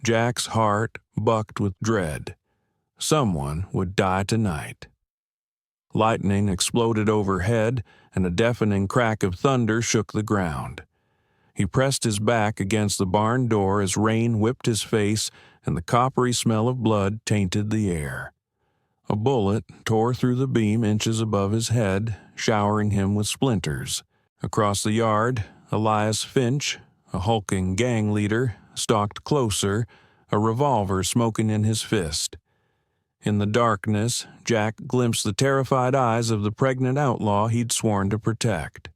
Jack's heart bucked with dread. Someone would die tonight. Lightning exploded overhead, and a deafening crack of thunder shook the ground. He pressed his back against the barn door as rain whipped his face and the coppery smell of blood tainted the air. A bullet tore through the beam inches above his head, showering him with splinters. Across the yard, Elias Finch, a hulking gang leader, stalked closer, a revolver smoking in his fist. In the darkness, Jack glimpsed the terrified eyes of the pregnant outlaw he'd sworn to protect.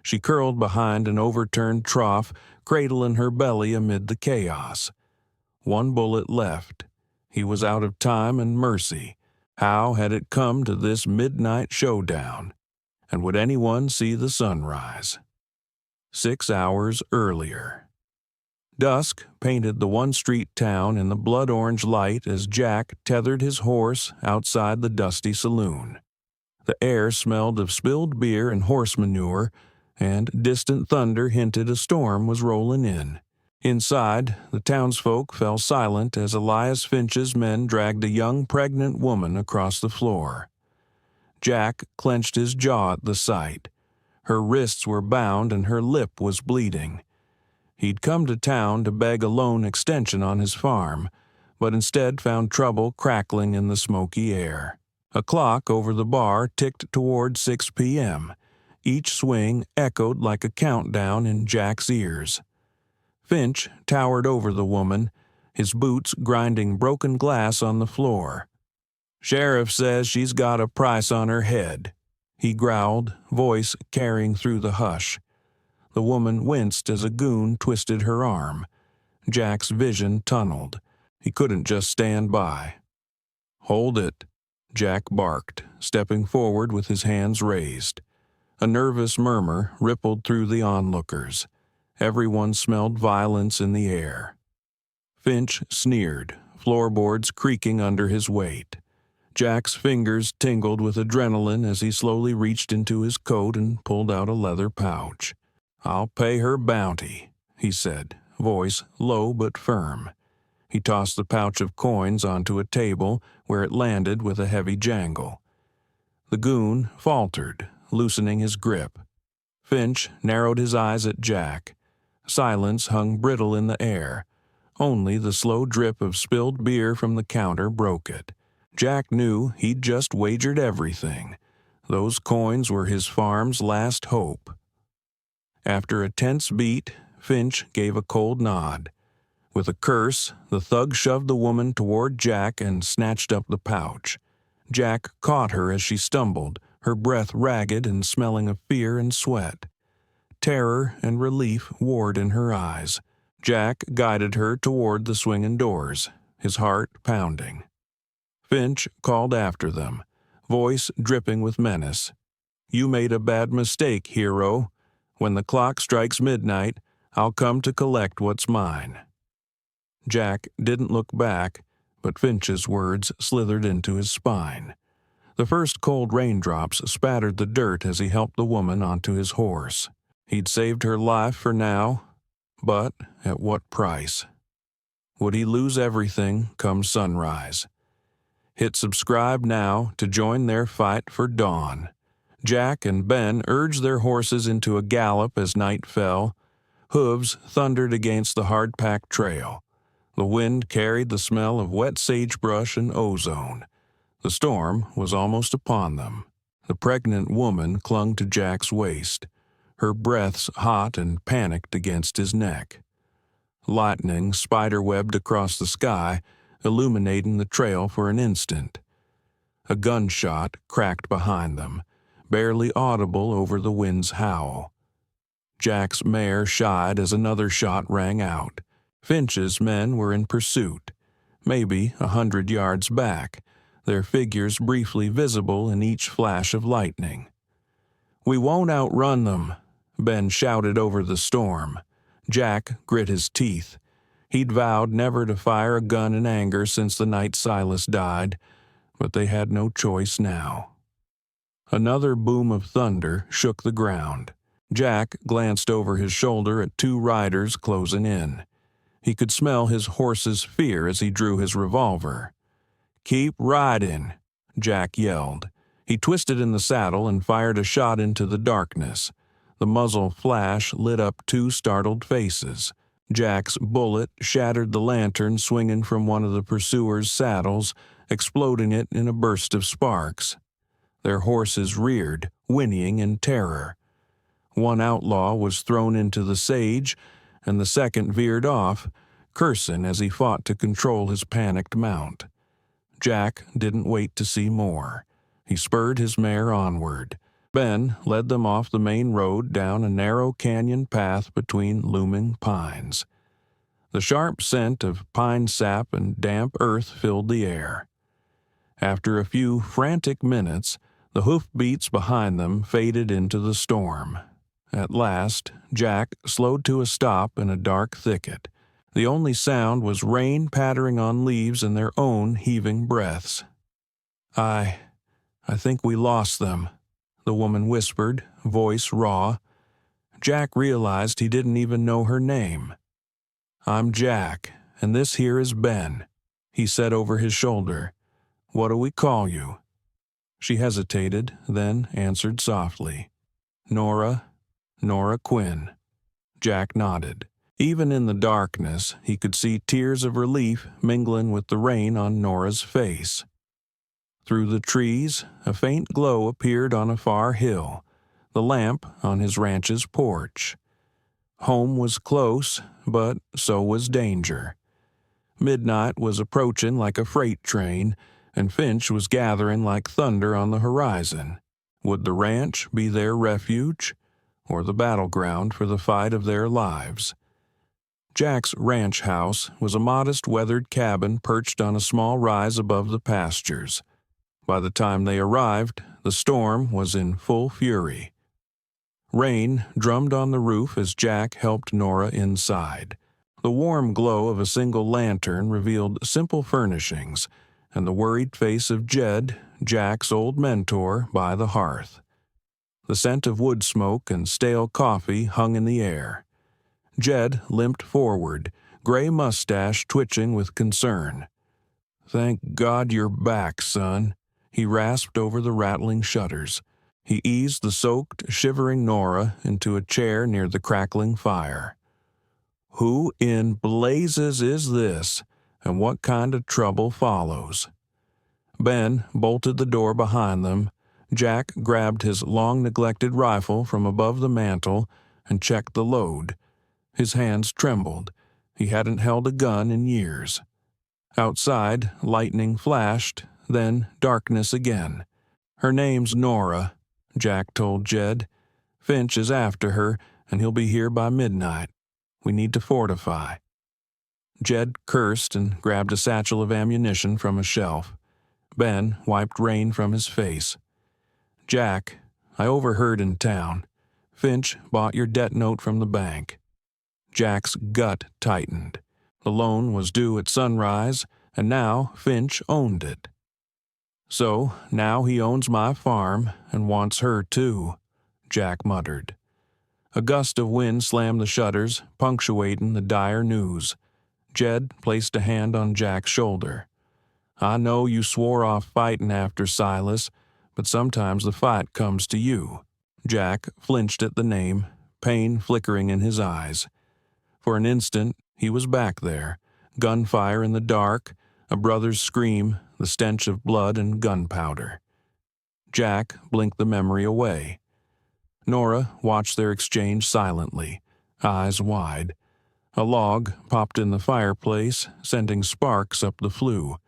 She curled behind an overturned trough, cradling her belly amid the chaos. One bullet left. He was out of time and mercy. How had it come to this midnight showdown? And would anyone see the sunrise? 6 hours earlier. Dusk painted the one-street town in the blood-orange light as Jack tethered his horse outside the dusty saloon. The air smelled of spilled beer and horse manure, and distant thunder hinted a storm was rolling in. Inside, the townsfolk fell silent as Elias Finch's men dragged a young pregnant woman across the floor. Jack clenched his jaw at the sight. Her wrists were bound and her lip was bleeding. He'd come to town to beg a loan extension on his farm, but instead found trouble crackling in the smoky air. A clock over the bar ticked toward 6 p.m. Each swing echoed like a countdown in Jack's ears. Finch towered over the woman, his boots grinding broken glass on the floor. "Sheriff says she's got a price on her head," he growled, voice carrying through the hush. The woman winced as a goon twisted her arm. Jack's vision tunneled. He couldn't just stand by. "Hold it," Jack barked, stepping forward with his hands raised. A nervous murmur rippled through the onlookers. Everyone smelled violence in the air. Finch sneered, floorboards creaking under his weight. Jack's fingers tingled with adrenaline as he slowly reached into his coat and pulled out a leather pouch. "I'll pay her bounty," he said, voice low but firm. He tossed the pouch of coins onto a table, where it landed with a heavy jangle. The goon faltered, loosening his grip. Finch narrowed his eyes at Jack. Silence hung brittle in the air. Only the slow drip of spilled beer from the counter broke it. Jack knew he'd just wagered everything. Those coins were his farm's last hope. After a tense beat, Finch gave a cold nod. With a curse, the thug shoved the woman toward Jack and snatched up the pouch. Jack caught her as she stumbled, her breath ragged and smelling of fear and sweat. Terror and relief warred in her eyes. Jack guided her toward the swinging doors, his heart pounding. Finch called after them, voice dripping with menace. "You made a bad mistake, hero. When the clock strikes midnight, I'll come to collect what's mine." Jack didn't look back, but Finch's words slithered into his spine. The first cold raindrops spattered the dirt as he helped the woman onto his horse. He'd saved her life for now, but at what price? Would he lose everything come sunrise? Hit subscribe now to join their fight for dawn. Jack and Ben urged their horses into a gallop as night fell. Hooves thundered against the hard-packed trail. The wind carried the smell of wet sagebrush and ozone. The storm was almost upon them. The pregnant woman clung to Jack's waist, her breaths hot and panicked against his neck. Lightning spiderwebbed across the sky, illuminating the trail for an instant. A gunshot cracked behind them, barely audible over the wind's howl. Jack's mare shied as another shot rang out. Finch's men were in pursuit, maybe 100 yards back, their figures briefly visible in each flash of lightning. "We won't outrun them," Ben shouted over the storm. Jack grit his teeth. He'd vowed never to fire a gun in anger since the night Silas died, but they had no choice now. Another boom of thunder shook the ground. Jack glanced over his shoulder at two riders closing in. He could smell his horse's fear as he drew his revolver. "Keep riding," Jack yelled. He twisted in the saddle and fired a shot into the darkness. The muzzle flash lit up two startled faces. Jack's bullet shattered the lantern swinging from one of the pursuers' saddles, exploding it in a burst of sparks. Their horses reared, whinnying in terror. One outlaw was thrown into the sage, and the second veered off, cursing as he fought to control his panicked mount. Jack didn't wait to see more. He spurred his mare onward. Ben led them off the main road down a narrow canyon path between looming pines. The sharp scent of pine sap and damp earth filled the air. After a few frantic minutes, the hoofbeats behind them faded into the storm. At last, Jack slowed to a stop in a dark thicket. The only sound was rain pattering on leaves and their own heaving breaths. I think we lost them," the woman whispered, voice raw. Jack realized he didn't even know her name. "I'm Jack, and this here is Ben," he said over his shoulder. "What do we call you?" She hesitated, then answered softly. Nora Quinn." Jack nodded. Even in the darkness, he could see tears of relief mingling with the rain on Nora's face. Through the trees, a faint glow appeared on a far hill, the lamp on his ranch's porch. Home was close, but so was danger. Midnight was approaching like a freight train, and Finch was gathering like thunder on the horizon. Would the ranch be their refuge, or the battleground for the fight of their lives? Jack's ranch house was a modest weathered cabin perched on a small rise above the pastures. By the time they arrived, the storm was in full fury. Rain drummed on the roof as Jack helped Nora inside. The warm glow of a single lantern revealed simple furnishings, and the worried face of Jed, Jack's old mentor, by the hearth. The scent of wood smoke and stale coffee hung in the air. Jed limped forward, gray mustache twitching with concern. "Thank God you're back, son," he rasped over the rattling shutters. He eased the soaked, shivering Nora into a chair near the crackling fire. "Who in blazes is this, and what kind of trouble follows?" Ben bolted the door behind them. Jack grabbed his long-neglected rifle from above the mantel and checked the load. His hands trembled. He hadn't held a gun in years. Outside, lightning flashed, then darkness again. "Her name's Nora," Jack told Jed. "Finch is after her, and he'll be here by midnight. We need to fortify." Jed cursed and grabbed a satchel of ammunition from a shelf. Ben wiped rain from his face. "Jack, I overheard in town. Finch bought your debt note from the bank." Jack's gut tightened. The loan was due at sunrise, and now Finch owned it. "So now he owns my farm and wants her too," Jack muttered. A gust of wind slammed the shutters, punctuating the dire news. Jed placed a hand on Jack's shoulder. "I know you swore off fighting after Silas, but sometimes the fight comes to you." Jack flinched at the name, pain flickering in his eyes. For an instant, he was back there, gunfire in the dark, a brother's scream, the stench of blood and gunpowder. Jack blinked the memory away. Nora watched their exchange silently, eyes wide. A log popped in the fireplace, sending sparks up the flue.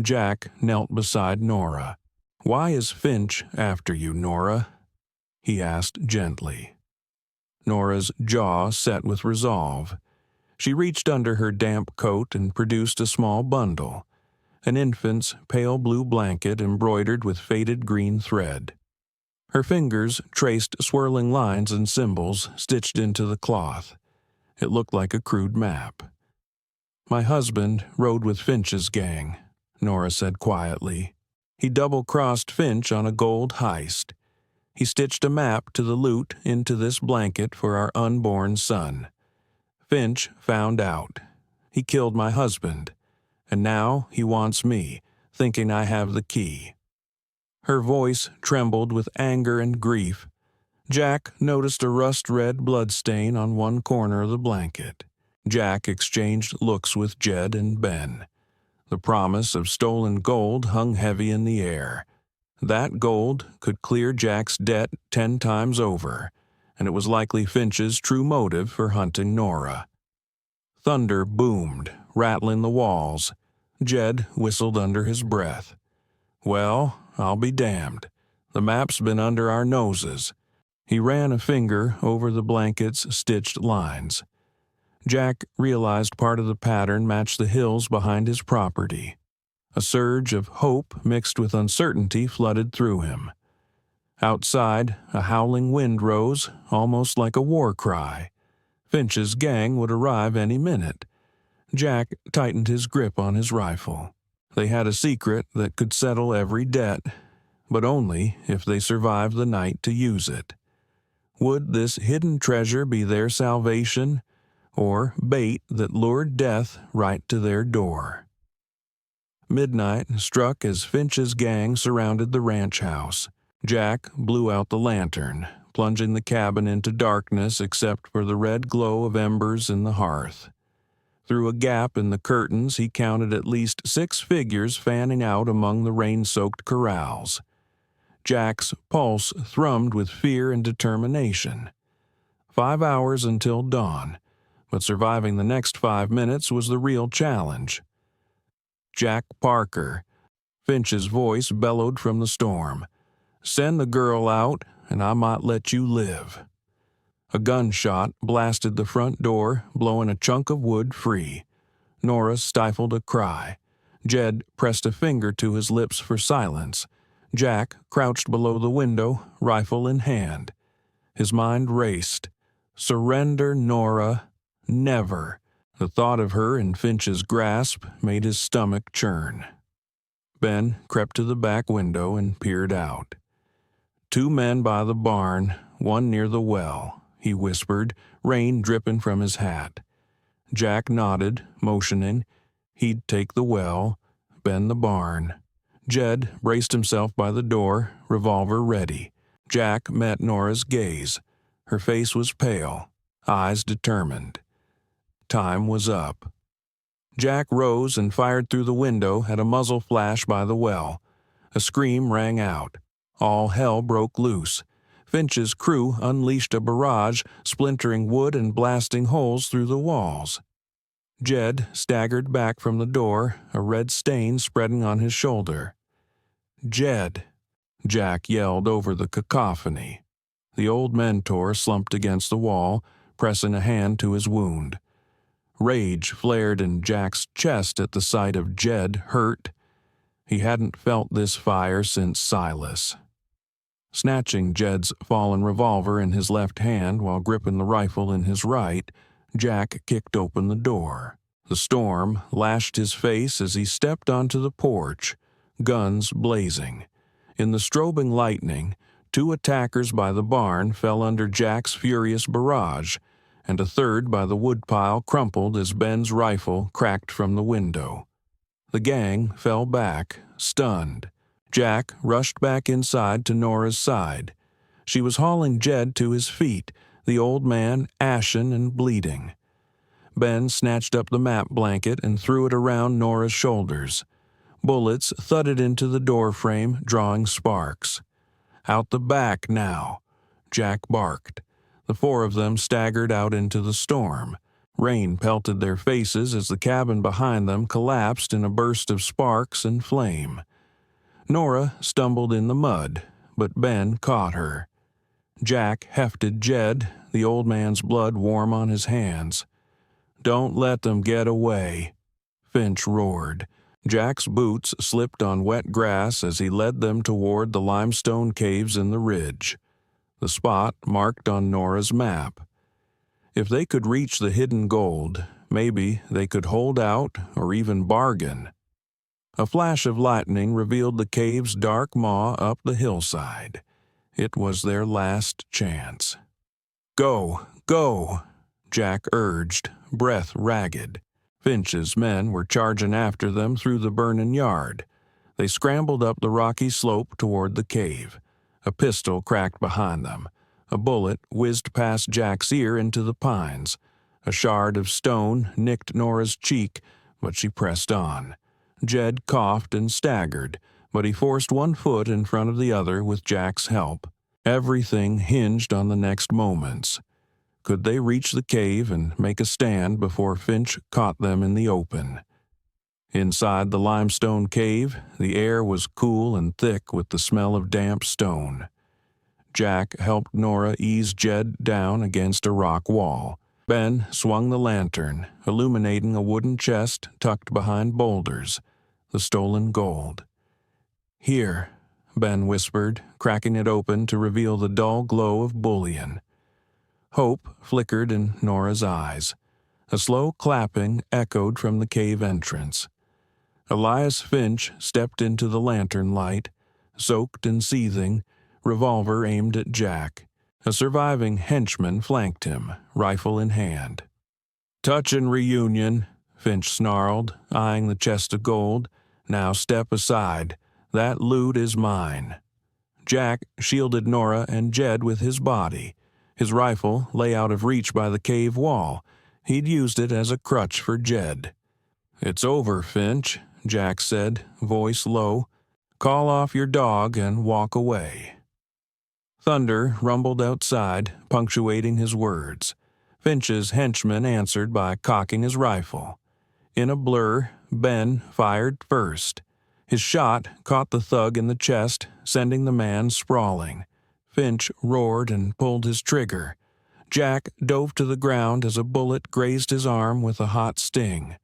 Jack knelt beside Nora. "Why is Finch after you, Nora?" he asked gently. Nora's jaw set with resolve. She reached under her damp coat and produced a small bundle, an infant's pale blue blanket embroidered with faded green thread. Her fingers traced swirling lines and symbols stitched into the cloth. It looked like a crude map. "My husband rode with Finch's gang," Nora said quietly. "He double-crossed Finch on a gold heist. He stitched a map to the loot into this blanket for our unborn son. Finch found out. He killed my husband, and now he wants me, thinking I have the key." Her voice trembled with anger and grief. Jack noticed a rust-red bloodstain on one corner of the blanket. Jack exchanged looks with Jed and Ben. The promise of stolen gold hung heavy in the air. That gold could clear Jack's debt 10 times over, and it was likely Finch's true motive for hunting Nora. Thunder boomed, rattling the walls. Jed whistled under his breath. "Well, I'll be damned. The map's been under our noses." He ran a finger over the blanket's stitched lines. Jack realized part of the pattern matched the hills behind his property. A surge of hope mixed with uncertainty flooded through him. Outside, a howling wind rose, almost like a war cry. Finch's gang would arrive any minute. Jack tightened his grip on his rifle. They had a secret that could settle every debt, but only if they survived the night to use it. Would this hidden treasure be their salvation, or bait that lured death right to their door? Midnight struck as Finch's gang surrounded the ranch house. Jack blew out the lantern, plunging the cabin into darkness except for the red glow of embers in the hearth. Through a gap in the curtains, he counted at least 6 figures fanning out among the rain-soaked corrals. Jack's pulse thrummed with fear and determination. 5 hours until dawn, but surviving the next 5 minutes was the real challenge. "Jack Parker," Finch's voice bellowed from the storm. "Send the girl out, and I might let you live." A gunshot blasted the front door, blowing a chunk of wood free. Nora stifled a cry. Jed pressed a finger to his lips for silence. Jack crouched below the window, rifle in hand. His mind raced. Surrender, Nora. Never. The thought of her in Finch's grasp made his stomach churn. Ben crept to the back window and peered out. 2 men by the barn, one near the well, he whispered, rain dripping from his hat. Jack nodded, motioning. He'd take the well, Ben the barn. Jed braced himself by the door, revolver ready. Jack met Nora's gaze. Her face was pale, eyes determined. Time was up. Jack rose and fired through the window at a muzzle flash by the well. A scream rang out. All hell broke loose. Finch's crew unleashed a barrage, splintering wood and blasting holes through the walls. Jed staggered back from the door, a red stain spreading on his shoulder. "Jed!" Jack yelled over the cacophony. The old mentor slumped against the wall, pressing a hand to his wound. Rage flared in Jack's chest at the sight of Jed hurt. He hadn't felt this fire since Silas. Snatching Jed's fallen revolver in his left hand while gripping the rifle in his right, Jack kicked open the door. The storm lashed his face as he stepped onto the porch, guns blazing. In the strobing lightning, 2 attackers by the barn fell under Jack's furious barrage, and a third by the woodpile crumpled as Ben's rifle cracked from the window. The gang fell back, stunned. Jack rushed back inside to Nora's side. She was hauling Jed to his feet, the old man ashen and bleeding. Ben snatched up the map blanket and threw it around Nora's shoulders. Bullets thudded into the doorframe, drawing sparks. "Out the back now," Jack barked. The 4 of them staggered out into the storm. Rain pelted their faces as the cabin behind them collapsed in a burst of sparks and flame. Nora stumbled in the mud, but Ben caught her. Jack hefted Jed, the old man's blood warm on his hands. "Don't let them get away," Finch roared. Jack's boots slipped on wet grass as he led them toward the limestone caves in the ridge, the spot marked on Nora's map. If they could reach the hidden gold, maybe they could hold out or even bargain. A flash of lightning revealed the cave's dark maw up the hillside. It was their last chance. "Go, go," Jack urged, breath ragged. Finch's men were charging after them through the burning yard. They scrambled up the rocky slope toward the cave. A pistol cracked behind them. A bullet whizzed past Jack's ear into the pines. A shard of stone nicked Nora's cheek, but she pressed on. Jed coughed and staggered, but he forced one foot in front of the other with Jack's help. Everything hinged on the next moments. Could they reach the cave and make a stand before Finch caught them in the open? Inside the limestone cave, the air was cool and thick with the smell of damp stone. Jack helped Nora ease Jed down against a rock wall. Ben swung the lantern, illuminating a wooden chest tucked behind boulders, the stolen gold. "Here," Ben whispered, cracking it open to reveal the dull glow of bullion. Hope flickered in Nora's eyes. A slow clapping echoed from the cave entrance. Elias Finch stepped into the lantern light, soaked and seething, revolver aimed at Jack. A surviving henchman flanked him, rifle in hand. "Touchin' reunion," Finch snarled, eyeing the chest of gold. "Now step aside. That loot is mine." Jack shielded Nora and Jed with his body. His rifle lay out of reach by the cave wall. He'd used it as a crutch for Jed. "It's over, Finch," Jack said, voice low. "Call off your dog and walk away." Thunder rumbled outside, punctuating his words. Finch's henchman answered by cocking his rifle. In a blur, Ben fired first. His shot caught the thug in the chest, sending the man sprawling. Finch roared and pulled his trigger. Jack dove to the ground as a bullet grazed his arm with a hot sting.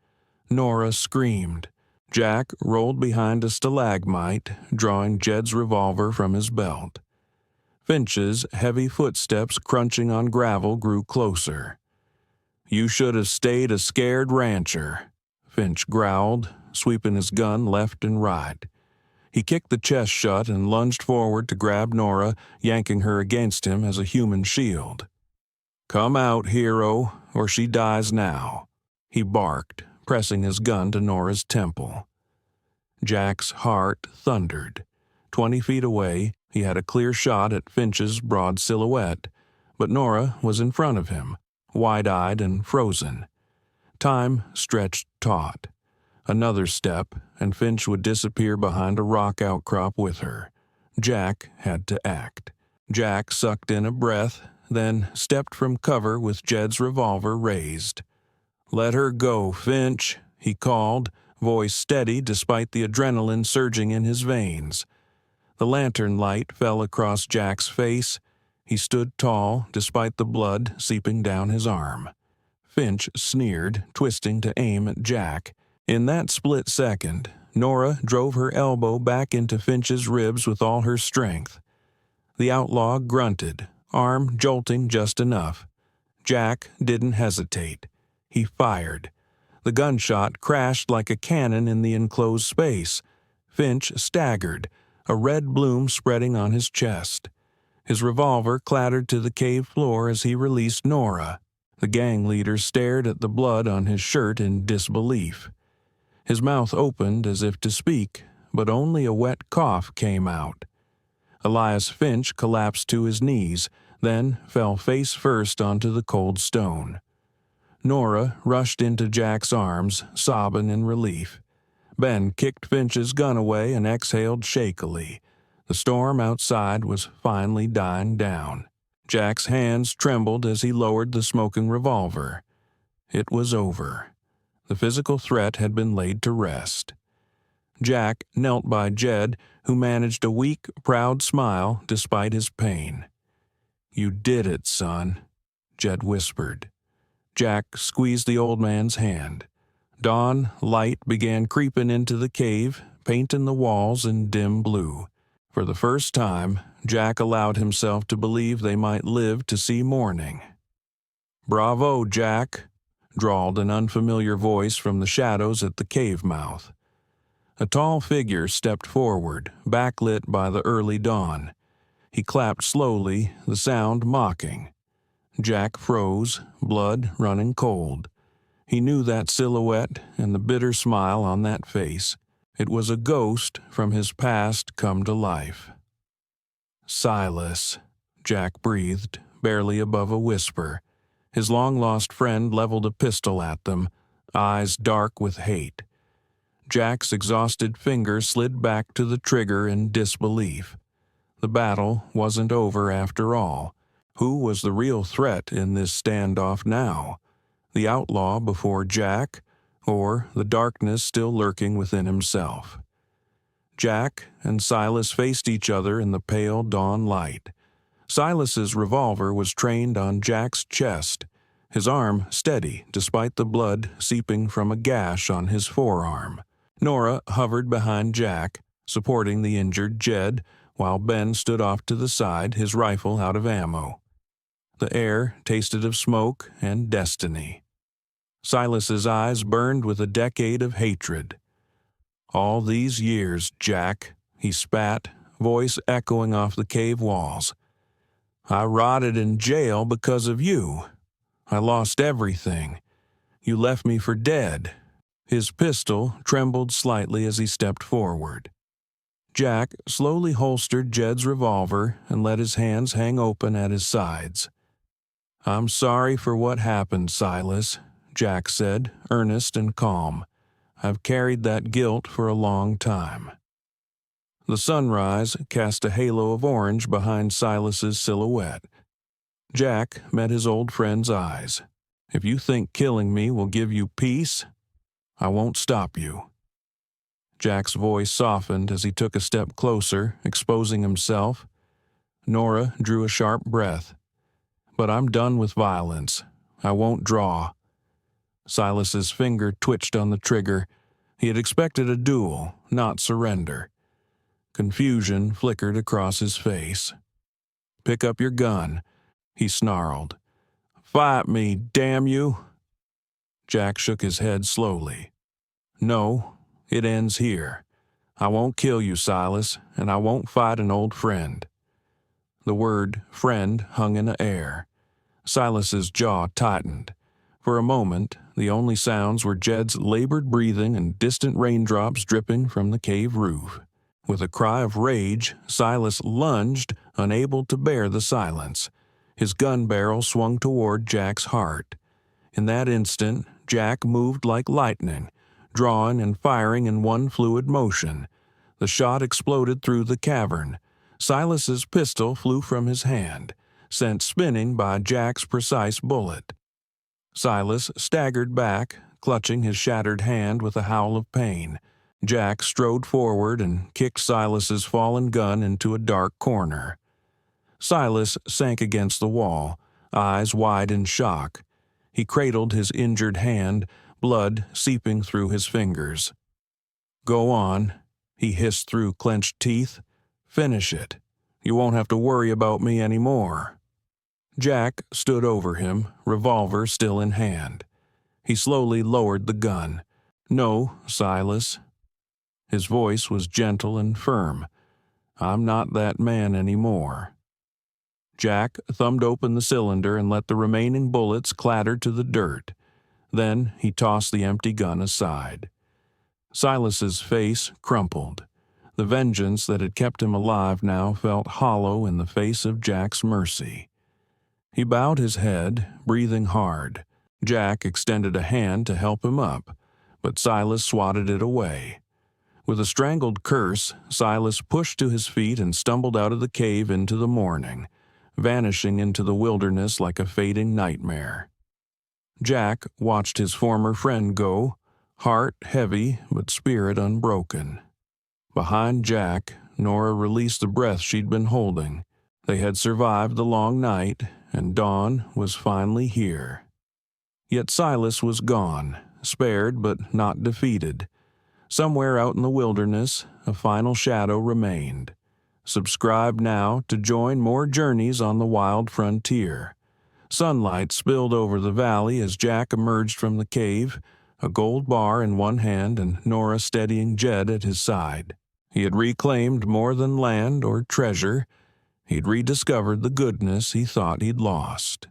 Nora screamed. Jack rolled behind a stalagmite, drawing Jed's revolver from his belt. Finch's heavy footsteps crunching on gravel grew closer. "You should have stayed a scared rancher," Finch growled, sweeping his gun left and right. He kicked the chest shut and lunged forward to grab Nora, yanking her against him as a human shield. "Come out, hero, or she dies now," he barked, pressing his gun to Nora's temple. Jack's heart thundered. 20 feet away, he had a clear shot at Finch's broad silhouette, but Nora was in front of him, wide-eyed and frozen. Time stretched taut. Another step, and Finch would disappear behind a rock outcrop with her. Jack had to act. Jack sucked in a breath, then stepped from cover with Jed's revolver raised. "Let her go, Finch," he called, voice steady despite the adrenaline surging in his veins. The lantern light fell across Jack's face. He stood tall, despite the blood seeping down his arm. Finch sneered, twisting to aim at Jack. In that split second, Nora drove her elbow back into Finch's ribs with all her strength. The outlaw grunted, arm jolting just enough. Jack didn't hesitate. He fired. The gunshot crashed like a cannon in the enclosed space. Finch staggered, a red bloom spreading on his chest. His revolver clattered to the cave floor as he released Nora. The gang leader stared at the blood on his shirt in disbelief. His mouth opened as if to speak, but only a wet cough came out. Elias Finch collapsed to his knees, then fell face first onto the cold stone. Nora rushed into Jack's arms, sobbing in relief. Ben kicked Finch's gun away and exhaled shakily. The storm outside was finally dying down. Jack's hands trembled as he lowered the smoking revolver. It was over. The physical threat had been laid to rest. Jack knelt by Jed, who managed a weak, proud smile despite his pain. "You did it, son," Jed whispered. Jack squeezed the old man's hand. Dawn light began creeping into the cave, painting the walls in dim blue. For the first time, Jack allowed himself to believe they might live to see morning. "Bravo, Jack," drawled an unfamiliar voice from the shadows at the cave mouth. A tall figure stepped forward, backlit by the early dawn. He clapped slowly, the sound mocking. Jack froze, blood running cold. He knew that silhouette and the bitter smile on that face. It was a ghost from his past come to life. "Silas," Jack breathed, barely above a whisper. His long-lost friend leveled a pistol at them, eyes dark with hate. Jack's exhausted finger slid back to the trigger in disbelief. The battle wasn't over after all. Who was the real threat in this standoff now? The outlaw before Jack, or the darkness still lurking within himself? Jack and Silas faced each other in the pale dawn light. Silas's revolver was trained on Jack's chest, his arm steady despite the blood seeping from a gash on his forearm. Nora hovered behind Jack, supporting the injured Jed, while Ben stood off to the side, his rifle out of ammo. The air tasted of smoke and destiny. Silas's eyes burned with a decade of hatred. "All these years, Jack," he spat, voice echoing off the cave walls. "I rotted in jail because of you. I lost everything. You left me for dead." His pistol trembled slightly as he stepped forward. Jack slowly holstered Jed's revolver and let his hands hang open at his sides. "I'm sorry for what happened, Silas," Jack said, earnest and calm. "I've carried that guilt for a long time." The sunrise cast a halo of orange behind Silas's silhouette. Jack met his old friend's eyes. "If you think killing me will give you peace, I won't stop you." Jack's voice softened as he took a step closer, exposing himself. Nora drew a sharp breath. "But I'm done with violence. I won't draw." Silas's finger twitched on the trigger. He had expected a duel, not surrender. Confusion flickered across his face. "Pick up your gun," he snarled. "Fight me, damn you!" Jack shook his head slowly. "No, it ends here. I won't kill you, Silas, and I won't fight an old friend." The word friend hung in the air. Silas's jaw tightened. For a moment, the only sounds were Jed's labored breathing and distant raindrops dripping from the cave roof. With a cry of rage, Silas lunged, unable to bear the silence. His gun barrel swung toward Jack's heart. In that instant, Jack moved like lightning, drawing and firing in one fluid motion. The shot exploded through the cavern. Silas's pistol flew from his hand, sent spinning by Jack's precise bullet. Silas staggered back, clutching his shattered hand with a howl of pain. Jack strode forward and kicked Silas's fallen gun into a dark corner. Silas sank against the wall, eyes wide in shock. He cradled his injured hand, blood seeping through his fingers. "Go on," he hissed through clenched teeth. "Finish it. You won't have to worry about me anymore." Jack stood over him, revolver still in hand. He slowly lowered the gun. "No, Silas." His voice was gentle and firm. "I'm not that man anymore." Jack thumbed open the cylinder and let the remaining bullets clatter to the dirt. Then he tossed the empty gun aside. Silas's face crumpled. The vengeance that had kept him alive now felt hollow in the face of Jack's mercy. He bowed his head, breathing hard. Jack extended a hand to help him up, but Silas swatted it away. With a strangled curse, Silas pushed to his feet and stumbled out of the cave into the morning, vanishing into the wilderness like a fading nightmare. Jack watched his former friend go, heart heavy but spirit unbroken. Behind Jack, Nora released the breath she'd been holding. They had survived the long night, and dawn was finally here. Yet Silas was gone, spared but not defeated. Somewhere out in the wilderness, a final shadow remained. Subscribe now to join more journeys on the wild frontier. Sunlight spilled over the valley as Jack emerged from the cave, a gold bar in one hand and Nora steadying Jed at his side. He had reclaimed more than land or treasure. He'd rediscovered the goodness he thought he'd lost.